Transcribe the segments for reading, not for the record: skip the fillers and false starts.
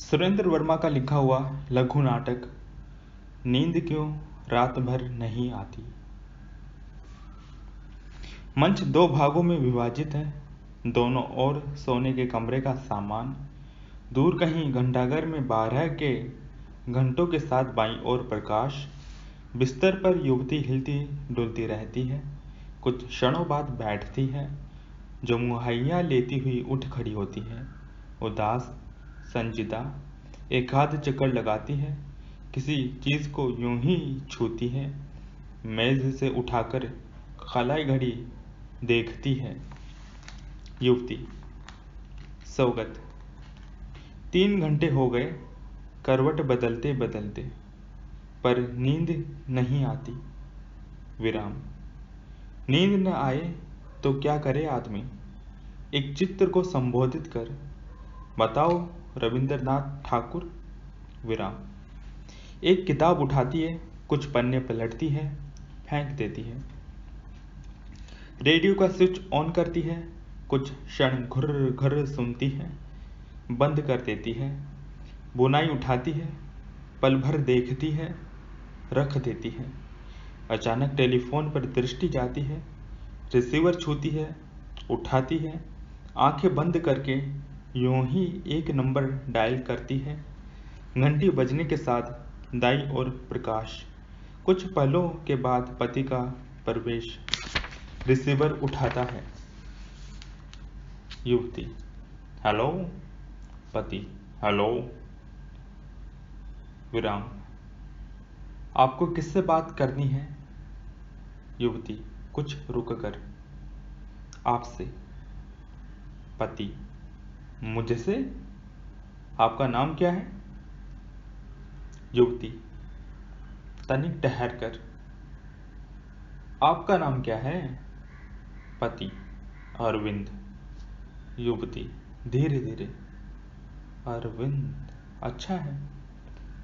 सुरेंद्र वर्मा का लिखा हुआ लघु नाटक नींद क्यों रात भर नहीं आती। मंच दो भागों में विभाजित है। दोनों ओर सोने के कमरे का सामान। दूर कहीं घंटाघर में 12 के घंटों के साथ बाईं ओर प्रकाश। बिस्तर पर युवती हिलती डुलती रहती है। कुछ क्षणों बाद बैठती है, जो मुहैया लेती हुई उठ खड़ी होती है। उदास, संजीदा, एक आध चक्कर लगाती है, किसी चीज को यूं ही छूती है। मेज से उठाकर खलाई घड़ी देखती है। युवती: सौगत, 3 घंटे हो गए करवट बदलते बदलते, पर नींद नहीं आती। विराम: नींद न आए तो क्या करे आदमी। एक चित्र को संबोधित कर बताओ रविंद्रनाथ ठाकुर। विराम: एक किताब उठाती है, कुछ पन्ने पलटती है, फेंक देती है। रेडियो का स्विच ऑन करती है, कुछ क्षण घुर घुर सुनती है, बंद कर देती है। बुनाई उठाती है, पल भर देखती है, रख देती है। अचानक टेलीफोन पर दृष्टि जाती है, रिसीवर छूती है, उठाती है, आंखें बंद करके यूं ही एक नंबर डायल करती है। घंटी बजने के साथ दाईं ओर प्रकाश। कुछ पलों के बाद पति का प्रवेश। रिसीवर उठाता है। युवती: हेलो। पति: हेलो। विराम: आपको किससे बात करनी है। युवती कुछ रुककर: आपसे। पति: मुझसे? आपका नाम क्या है। युवती तनिक ठहर कर: आपका नाम क्या है। पति: अरविंद। युवती धीरे धीरे: अरविंद, अच्छा है।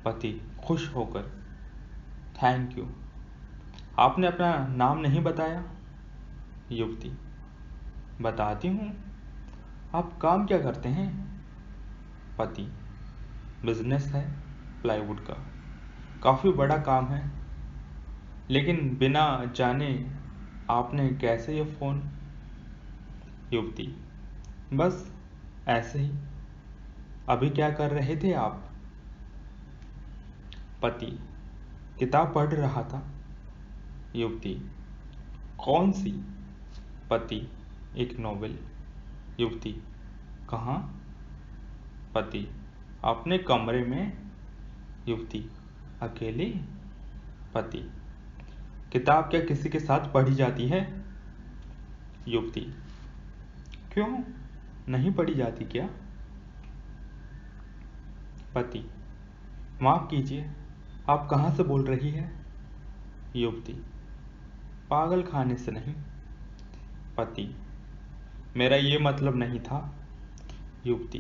पति खुश होकर: थैंक यू। आपने अपना नाम नहीं बताया। युवती: बताती हूँ। आप काम क्या करते हैं। पति: बिजनेस है, प्लाईवुड का। काफ़ी बड़ा काम है, लेकिन बिना जाने आपने कैसे ये फ़ोन। युवती: बस ऐसे ही। अभी क्या कर रहे थे आप। पति: किताब पढ़ रहा था। युवती: कौन सी। पति: एक नोवेल। युवती: कहाँ। पति: अपने कमरे में। युवती: अकेले। पति: किताब क्या किसी के साथ पढ़ी जाती है। युवती: क्यों, नहीं पढ़ी जाती क्या। पति: माफ कीजिए, आप कहाँ से बोल रही है। युवती: पागल खाने से नहीं। पति: मेरा ये मतलब नहीं था। युवती: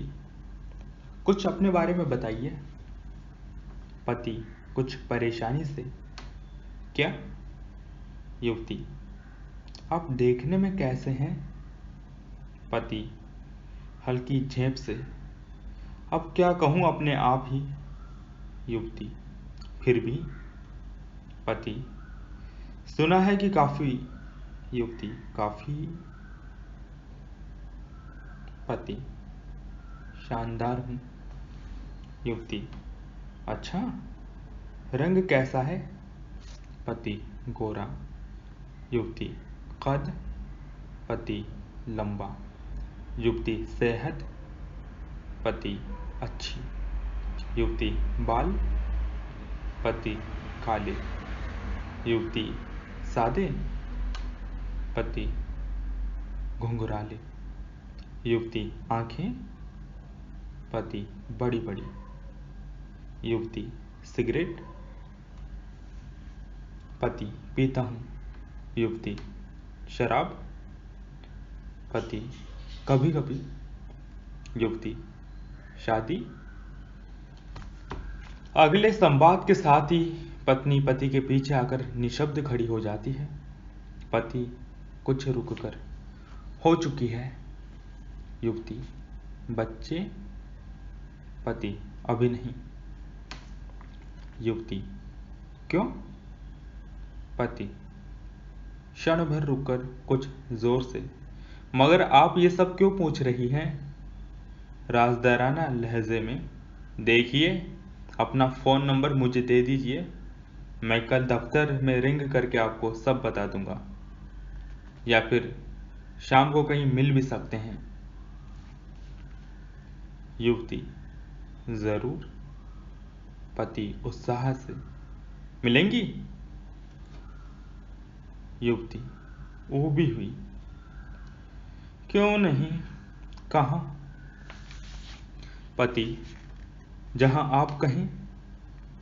कुछ अपने बारे में बताइए। पति कुछ परेशानी से: क्या। युवती: आप देखने में कैसे हैं। पति हल्की झेप से: अब क्या कहूँ अपने आप ही। युवती: फिर भी। पति: सुना है कि काफी। युवती: काफी। पति: शानदार हूँ। युवती: अच्छा, रंग कैसा है। पति: गोरा। युवती: कद। पति: लंबा। युवती: सेहत। पति: अच्छी। युवती: बाल। पति: काले। युवती: सादे। पति: घुंघराले। युवती: आंखें। पति: बड़ी बड़ी। युवती: सिगरेट। पति: पीता हूँ। युवती: शराब। पति: कभी कभी। युवती: शादी। अगले संवाद के साथ ही पत्नी पति के पीछे आकर निशब्द खड़ी हो जाती है। पति कुछ रुककर: हो चुकी है। युवती: बच्चे। पति: अभी नहीं। युवती, क्यों? पति क्षण भर रुककर कुछ जोर से, मगर आप ये सब क्यों पूछ रही हैं? राजदाराना लहजे में, देखिए, अपना फ़ोन नंबर मुझे दे दीजिए, मैं कल दफ्तर में रिंग करके आपको सब बता दूंगा, या फिर शाम को कहीं मिल भी सकते हैं। युवती, जरूर। पति उत्साह से, मिलेंगी? युवती ऊबी हुई, क्यों नहीं, कहाँ? पति, जहां आप कहें,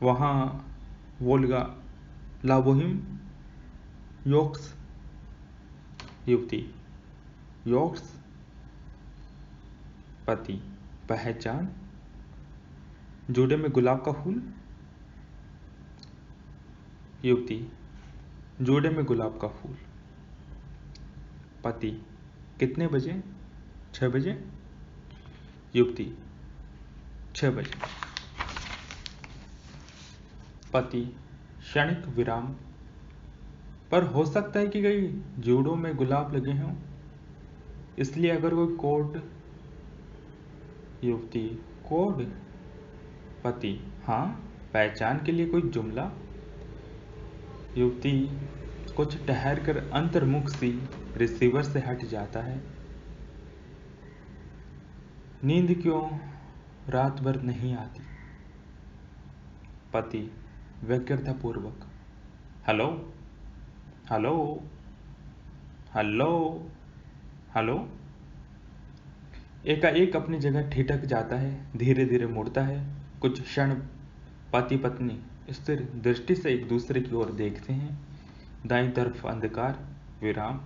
वहां वोल्गा, लाबोहिम, योक्स। युवती, योक्स? पति, पहचान? जोड़े में गुलाब का फूल? युवती, जोड़े में गुलाब का फूल। पति, कितने बजे? 6 बजे? युवती, 6 बजे। पति क्षणिक विराम, पर हो सकता है कि कई जोड़ों में गुलाब लगे हों, इसलिए अगर कोई कोड। युवती, कोड? पति, हाँ, पहचान के लिए कोई जुमला? युवती कुछ ठहर कर अंतर्मुख सी रिसीवर से हट जाता है। नींद क्यों रात भर नहीं आती? पति व्यग्रतापूर्वक, हेलो हेलो हेलो हेलो। एकाएक अपनी जगह ठिठक जाता है, धीरे धीरे मुड़ता है। कुछ क्षण पति पत्नी स्थिर दृष्टि से एक दूसरे की ओर देखते हैं। दाईं तरफ अंधकार, विराम।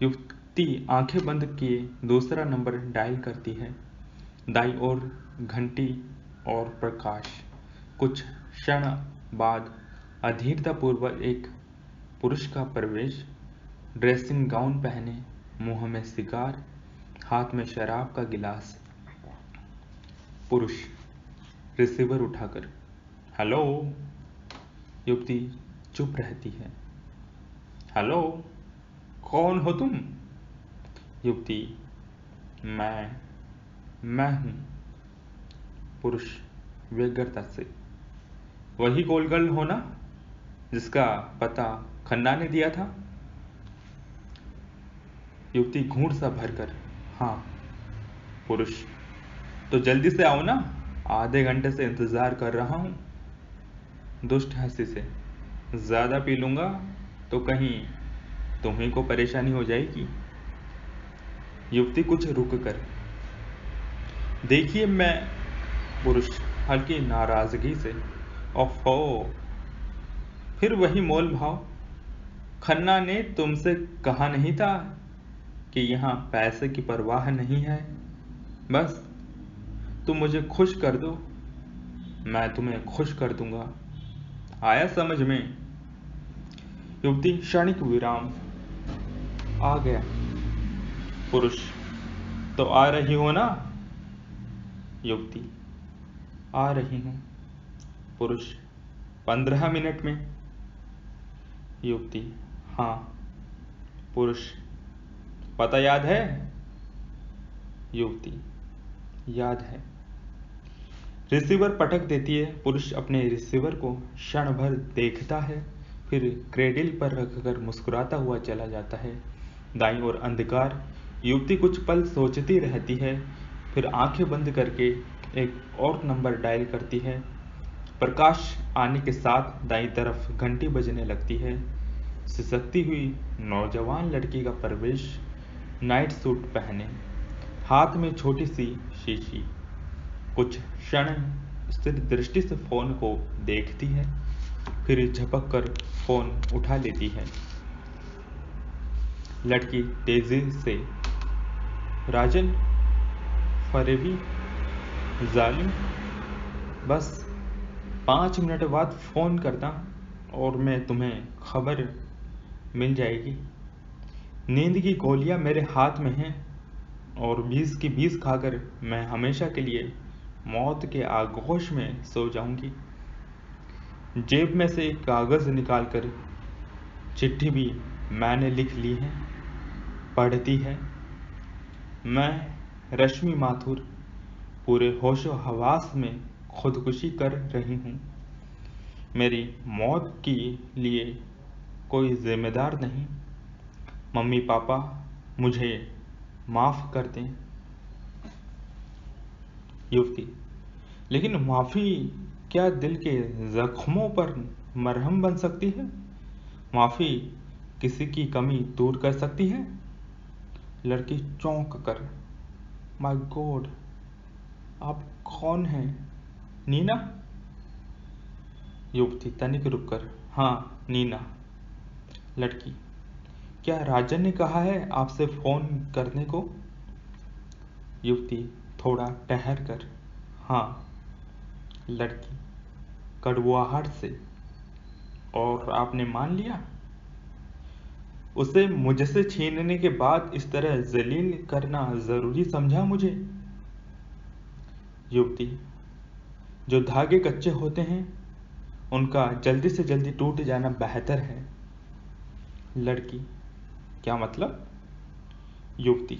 युवती आंखें बंद किए दूसरा नंबर डायल करती है। दाईं ओर घंटी और प्रकाश। कुछ क्षण बाद अधीरतापूर्वक एक पुरुष का प्रवेश, ड्रेसिंग गाउन पहने, मुंह में सिगार, हाथ में शराब का गिलास। पुरुष रिसीवर उठाकर, हेलो। युवती चुप रहती है। हेलो, कौन हो तुम? युवती, मैं हूं। पुरुष व्यग्रता से, वही गोलगर्ल हो ना जिसका पता खन्ना ने दिया था? युवती घूंट सा भरकर, हाँ। पुरुष, तो जल्दी से आओ ना, आधे घंटे से इंतजार कर रहा हूं। दुष्ट हंसी से, ज्यादा पी लूंगा तो कहीं तुम्हीं को परेशानी हो जाएगी। युवती कुछ रुक कर, देखिए मैं। पुरुष हल्की नाराजगी से, ओफो, फिर वही मोल भाव। खन्ना ने तुमसे कहा नहीं था कि यहां पैसे की परवाह नहीं है? बस तुम मुझे खुश कर दो, मैं तुम्हें खुश कर दूंगा। आया समझ में? युवती क्षणिक विराम, आ गया। पुरुष, तो आ रही हो ना? युवती, आ रही हूं। पुरुष, 15 मिनट में? युवती, हाँ। पुरुष, पता याद है? युवती, याद है। रिसीवर पटक देती है। पुरुष अपने रिसीवर को क्षण भर देखता है, फिर क्रेडिल पर रखकर मुस्कुराता हुआ चला जाता है। दाईं ओर अंधकार। युवती कुछ पल सोचती रहती है, फिर आंखें बंद करके एक और नंबर डायल करती है। प्रकाश आने के साथ दाईं तरफ घंटी बजने लगती है। सिसकती हुई नौजवान लड़की का प्रवेश, नाइट सूट पहने, हाथ में छोटी सी शीशी। कुछ क्षण स्थिर दृष्टि से फोन को देखती है, फिर झपक कर फोन उठा लेती है। लड़की तेजी से, राजन, फरेबी, जालिम, बस 5 मिनट बाद फोन करता और मैं तुम्हें खबर मिल जाएगी। नींद की गोलियां मेरे हाथ में हैं और 20 की 20 खाकर मैं हमेशा के लिए मौत के आगोश में सो जाऊंगी। जेब में से एक कागज निकालकर चिट्ठी भी मैंने लिख ली है, पढ़ती है। मैं रश्मि माथुर पूरे होशो हवास में खुदकुशी कर रही हूँ। मेरी मौत के लिए कोई जिम्मेदार नहीं। मम्मी पापा मुझे माफ़ कर दें। युवती, लेकिन माफ़ी क्या दिल के जख्मों पर मरहम बन सकती है? माफ़ी किसी की कमी दूर कर सकती है? लड़की चौंक कर, माय गॉड, आप कौन हैं? नीना? युवती तनिक रुककर, हाँ नीना। लड़की, क्या राजन ने कहा है आपसे फोन करने को? युवती थोड़ा ठहर कर, हाँ। लड़की कड़वाहट से, और आपने मान लिया? उसे मुझसे छीनने के बाद इस तरह जलील करना जरूरी समझा मुझे? युवती, जो धागे कच्चे होते हैं उनका जल्दी से जल्दी टूट जाना बेहतर है। लड़की, क्या मतलब? युवती,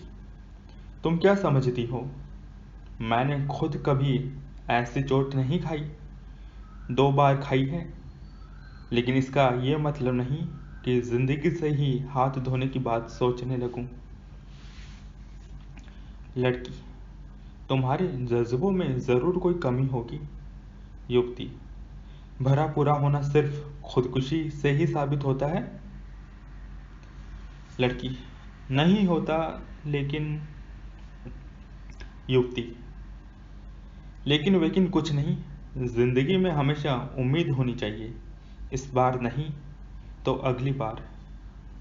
तुम क्या समझती हो? मैंने खुद कभी ऐसी चोट नहीं खाई, 2 बार खाई है, लेकिन इसका ये मतलब नहीं कि जिंदगी से ही हाथ धोने की बात सोचने लगूं। लड़की, तुम्हारे जज्बों में जरूर कोई कमी होगी। युवती, भरा पूरा होना सिर्फ खुदकुशी से ही साबित होता है? लड़की, नहीं होता, लेकिन। युवती, लेकिन वेकिन कुछ नहीं, जिंदगी में हमेशा उम्मीद होनी चाहिए। इस बार नहीं तो अगली बार,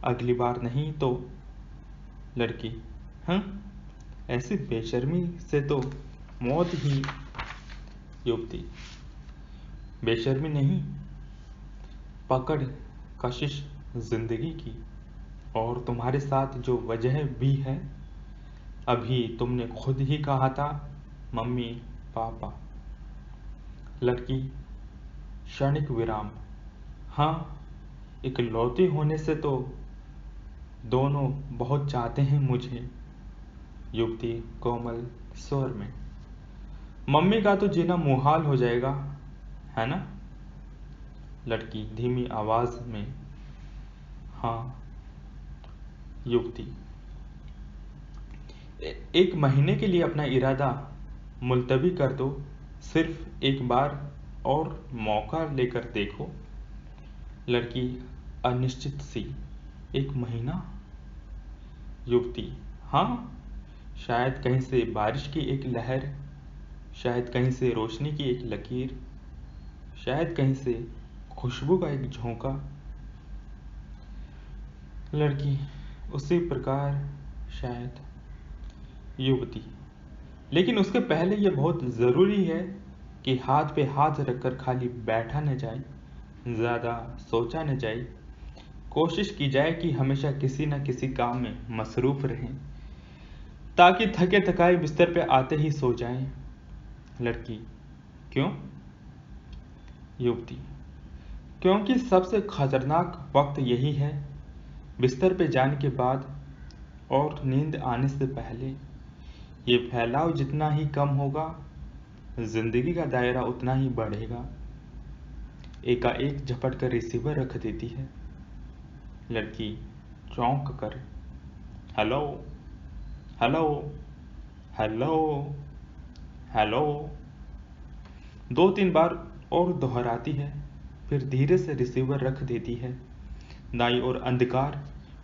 अगली बार नहीं तो। लड़की, हाँ, ऐसी बेशर्मी से तो मौत ही। युवती, बेशर्मी नहीं, पकड़ कशिश जिंदगी की। और तुम्हारे साथ जो वजह भी है, अभी तुमने खुद ही कहा था, मम्मी पापा। लड़की क्षणिक विराम, हाँ, इकलौती होने से तो दोनों बहुत चाहते हैं मुझे। युवती कोमल स्वर में, मम्मी का तो जीना मुहाल हो जाएगा, है ना? लड़की धीमी आवाज में, हाँ। युवती, एक महीने के लिए अपना इरादा मुलतवी कर दो, सिर्फ एक बार और मौका लेकर देखो। लड़की अनिश्चित सी, 1 महीना? युवती, हाँ, शायद कहीं से बारिश की एक लहर, शायद कहीं से रोशनी की एक लकीर, शायद कहीं से खुशबू का एक झोंका। लड़की उसी प्रकार शायद। युवती, लेकिन उसके पहले यह बहुत ज़रूरी है कि हाथ पे हाथ रखकर खाली बैठा न जाए, ज़्यादा सोचा न जाए। कोशिश की जाए कि हमेशा किसी न किसी काम में मसरूफ रहें, ताकि थके थकाए बिस्तर पे आते ही सो जाएं। लड़की, क्यों? युवती, क्योंकि सबसे खतरनाक वक्त यही है, बिस्तर पे जाने के बाद और नींद आने से पहले। ये फैलाव जितना ही कम होगा, जिंदगी का दायरा उतना ही बढ़ेगा। एकाएक झपट कर रिसीवर रख देती है। लड़की चौंक कर, हेलो, हेलो, हेलो, हेलो, 2-3 बार और दोहराती है, फिर धीरे से रिसीवर रख देती है। दाईं ओर अंधकार,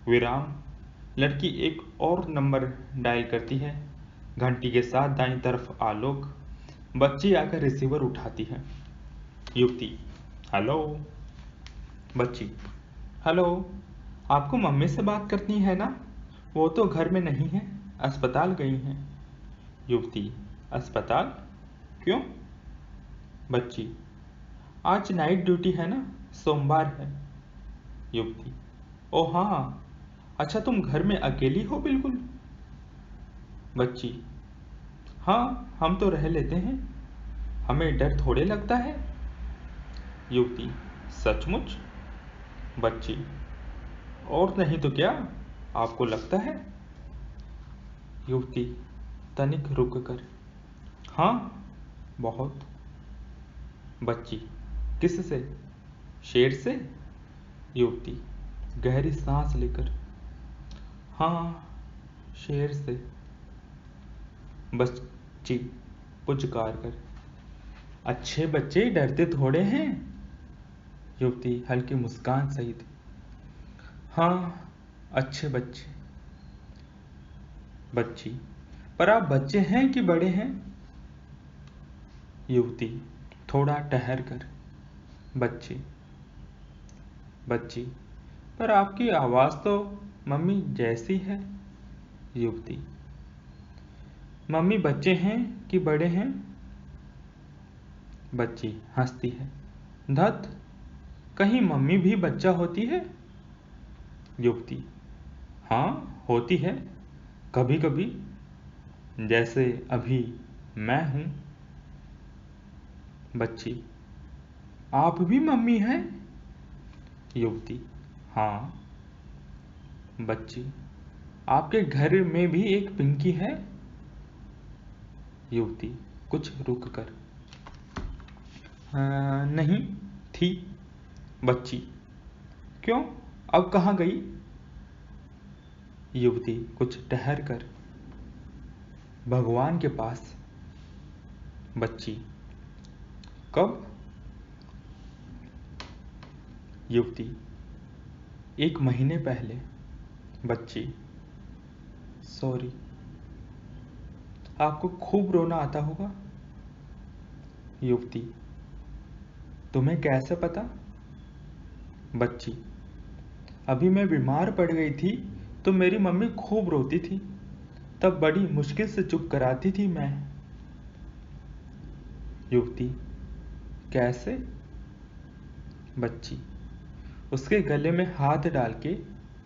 विराम। लड़की एक और नंबर डायल करती है, घंटी के साथ दाईं तरफ आलोक। बच्ची आकर रिसीवर उठाती है। युवती, हेलो। बच्ची, हेलो, आपको मम्मी से बात करनी है ना? वो तो घर में नहीं है, अस्पताल गई हैं। युवती, अस्पताल? क्यों? बच्ची, आज नाइट ड्यूटी है ना, सोमवार है। युवती, ओ हाँ, अच्छा, तुम घर में अकेली हो बिल्कुल? बच्ची, हाँ, हम तो रह लेते हैं, हमें डर थोड़े लगता है। युवती, सचमुच? बच्ची, और नहीं तो क्या, आपको लगता है? युवती तनिक रुक कर, हाँ, बहुत। बच्ची, किससे? शेर से? युवती गहरी सांस लेकर, हाँ, शेर से। बच्ची पुचकार कर, अच्छे बच्चे डरते थोड़े हैं। युवती हल्की मुस्कान सहित, हाँ, अच्छे बच्चे। बच्ची, पर आप बच्चे हैं कि बड़े हैं? युवती थोड़ा ठहर कर, बच्चे। बच्ची, पर आपकी आवाज तो मम्मी जैसी है। युवती, मम्मी बच्चे हैं कि बड़े हैं? बच्ची हंसती है, धत, कहीं मम्मी भी बच्चा होती है? युवती, हाँ, होती है, कभी कभी, जैसे अभी मैं हूं। बच्ची, आप भी मम्मी हैं? युवती, हाँ। बच्ची, आपके घर में भी एक पिंकी है? युवती कुछ रुक कर, नहीं थी। बच्ची, क्यों, अब कहाँ गई? युवती कुछ ठहर कर, भगवान के पास। बच्ची, कब? युवती 1 महीने पहले। बच्ची, सॉरी, आपको खूब रोना आता होगा। युवती, तुम्हें कैसे पता? बच्ची, अभी मैं बीमार पड़ गई थी तो मेरी मम्मी खूब रोती थी, तब बड़ी मुश्किल से चुप कराती थी मैं। युवती, कैसे? बच्ची, उसके गले में हाथ डाल के,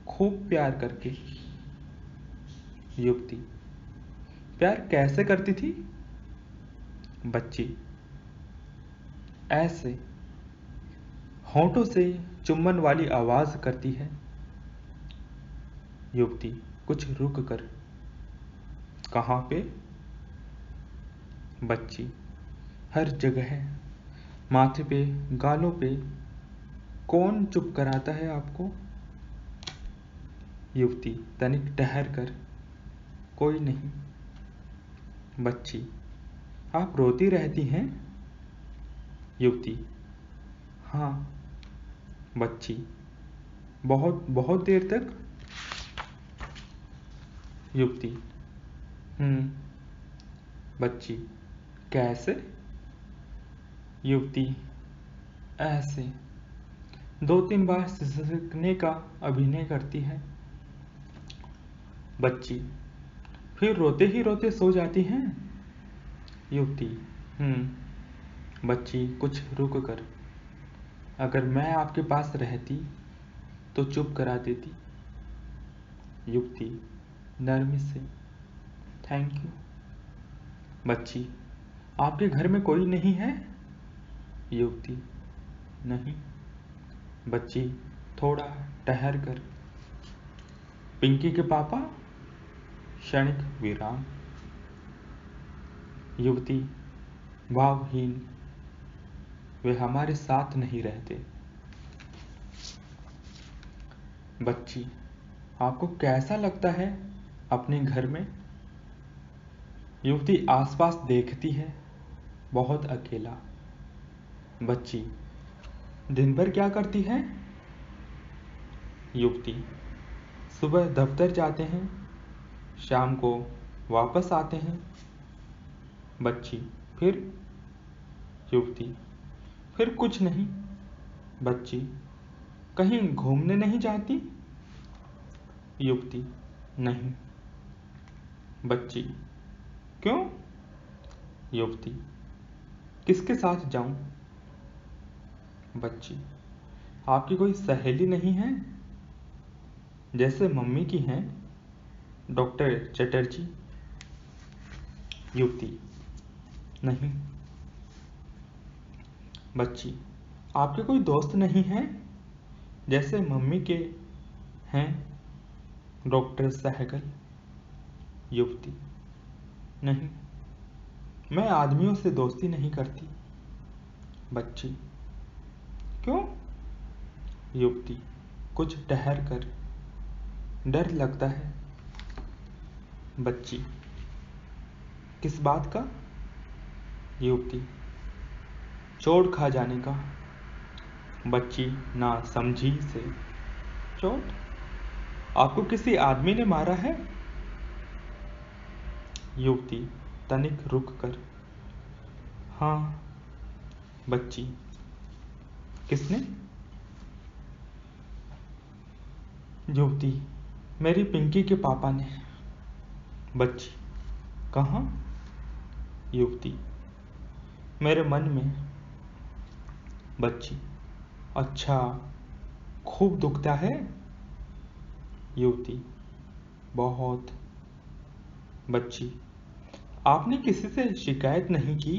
खूब प्यार करके। युवती, प्यार कैसे करती थी? बच्ची, ऐसे, होंठों से चुम्बन वाली आवाज करती है। युवती कुछ रुक कर, कहाँ पे? बच्ची, हर जगह, माथे पे, गालों पे। कौन चुप कराता है आपको? युवती तनिक ठहर कर, कोई नहीं। बच्ची, आप रोती रहती हैं? युवती, हाँ। बच्ची, बहुत बहुत देर तक? युवती, बच्ची, कैसे? युवती, ऐसे, 2-3 बार सिसकने का अभिनय करती है। बच्ची, फिर रोते ही रोते सो जाती हैं? युवती, बच्ची कुछ रुक कर, अगर मैं आपके पास रहती तो चुप करा देती। युवती नरमी से, थैंक यू। बच्ची, आपके घर में कोई नहीं है? युवती, नहीं। बच्ची थोड़ा ठहर कर, पिंकी के पापा? क्षणिक विराम। युवती भावहीन, वे हमारे साथ नहीं रहते। बच्ची, आपको कैसा लगता है अपने घर में? युवती आसपास देखती है, बहुत अकेला। बच्ची, दिन भर क्या करती है? युवती, सुबह दफ्तर जाते हैं, शाम को वापस आते हैं। बच्ची, फिर? युवती, फिर कुछ नहीं। बच्ची, कहीं घूमने नहीं जाती? युवती, नहीं। बच्ची, क्यों? युवती, किसके साथ जाऊं? बच्ची, आपकी कोई सहेली नहीं है, जैसे मम्मी की हैं, डॉक्टर चटर्जी? युवती, नहीं। बच्ची, आपके कोई दोस्त नहीं हैं जैसे मम्मी के हैं डॉक्टर सहगल? युवती, नहीं, मैं आदमियों से दोस्ती नहीं करती। बच्ची, क्यों? युवती, कुछ ठहर कर, डर लगता है। बच्ची, किस बात का? युवती, चोट खा जाने का। बच्ची ना समझी से, चोट? आपको किसी आदमी ने मारा है? युवती तनिक रुक कर, हाँ। बच्ची, किसने? युवती, मेरी पिंकी के पापा ने। बच्ची, कहाँ? युवती, मेरे मन में। बच्ची, अच्छा, खूब दुखता है? युवती, बहुत। बच्ची, आपने किसी से शिकायत नहीं की?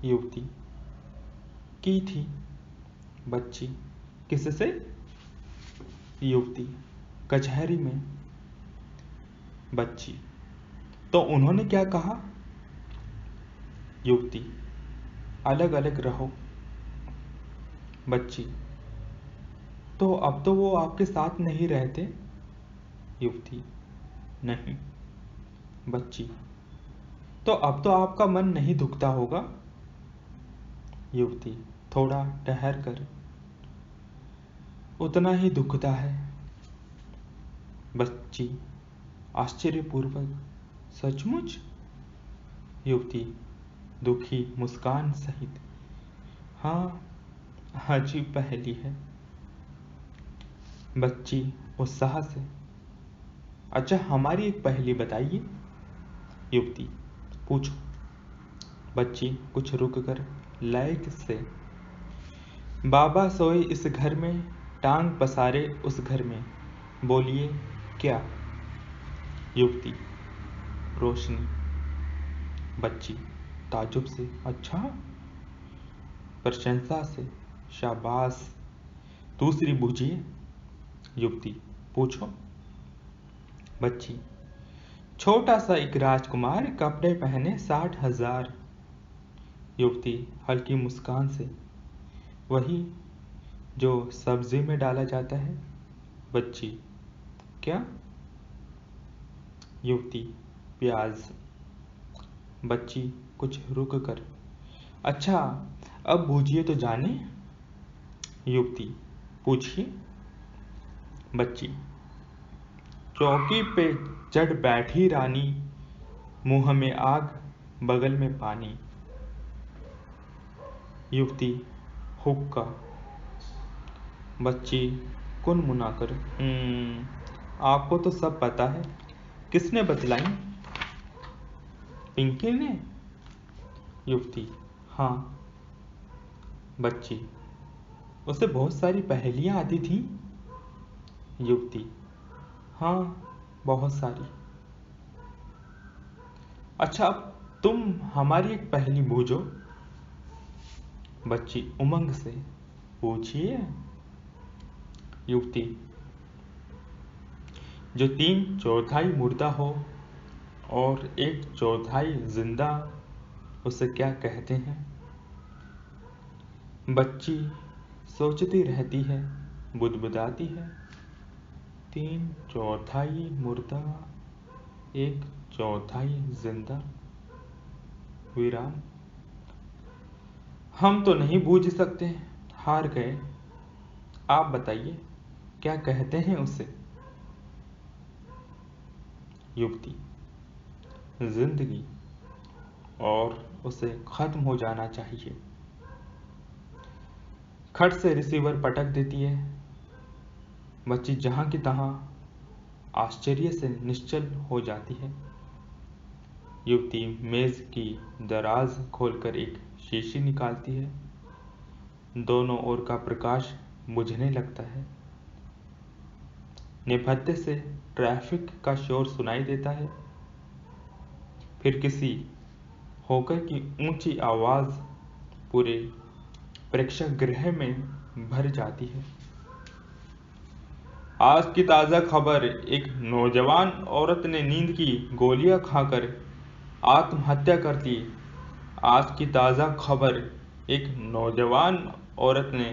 युवती, की थी। बच्ची, किससे? युवती, कचहरी में। बच्ची, तो उन्होंने क्या कहा? युवती, अलग अलग रहो। बच्ची, तो अब तो वो आपके साथ नहीं रहते? युवती, नहीं। बच्ची, तो अब तो आपका मन नहीं दुखता होगा? युवती थोड़ा ठहर कर, उतना ही दुखता है। बच्ची आश्चर्यपूर्वक, सचमुच? युवती दुखी मुस्कान सहित, हाँ, अजीब पहेली है। बच्ची उत्साह से, अच्छा, हमारी एक पहेली बताइए। युवती, पूछो। बच्ची कुछ रुक कर लय से, बाबा सोए इस घर में, टांग पसारे उस घर में, बोलिए क्या? युवती, रोशनी। बच्ची ताजुब से, अच्छा। प्रशंसा से, शाबाश। दूसरी बूझिए। युवती, पूछो। बच्ची, छोटा सा एक राजकुमार, कपड़े पहने 60,000। युवती हल्की मुस्कान से, वही जो सब्जी में डाला जाता है। बच्ची, क्या? युवती, प्याज। बच्ची कुछ रुक कर, अच्छा, अब बूझिए तो जाने। युवती, पूछिए। बच्ची, चौकी पे चढ़ बैठी रानी, मुंह में आग, बगल में पानी। युवती, हुक्का। बच्ची कुन मुनाकर, आपको तो सब पता है, किसने बतलाई? पिंकी ने? युवती, हाँ। बच्ची, उसे बहुत सारी पहेलियां आती थी? युवती, हाँ, बहुत सारी। अच्छा, अब तुम हमारी एक पहेली बूझो। बच्ची उमंग से, पूछिए। युवती, जो 3/4 मुर्दा हो और 1/4 जिंदा, उसे क्या कहते हैं? बच्ची सोचती रहती है, बुदबुदाती है, 3/4 मुर्दा, 1/4 जिंदा, विराम। हम तो नहीं बूझ सकते, हार गए। आप बताइए, क्या कहते हैं उसे? युवती, जिंदगी, और उसे खत्म हो जाना चाहिए। खट से रिसीवर पटक देती है। बच्ची जहां की तहां आश्चर्य से निश्चल हो जाती है। युवती मेज की दराज खोलकर एक शीशी निकालती है। दोनों ओर का प्रकाश बुझने लगता है। निभत्ते से ट्रैफिक का शोर सुनाई देता है। फिर किसी होकर की ऊंची आवाज पूरे प्रेक्षागृह में भर जाती है। आज की ताज़ा खबर, एक नौजवान औरत ने नींद की गोलियां खाकर आत्महत्या कर ली। आज की ताज़ा खबर, एक नौजवान औरत ने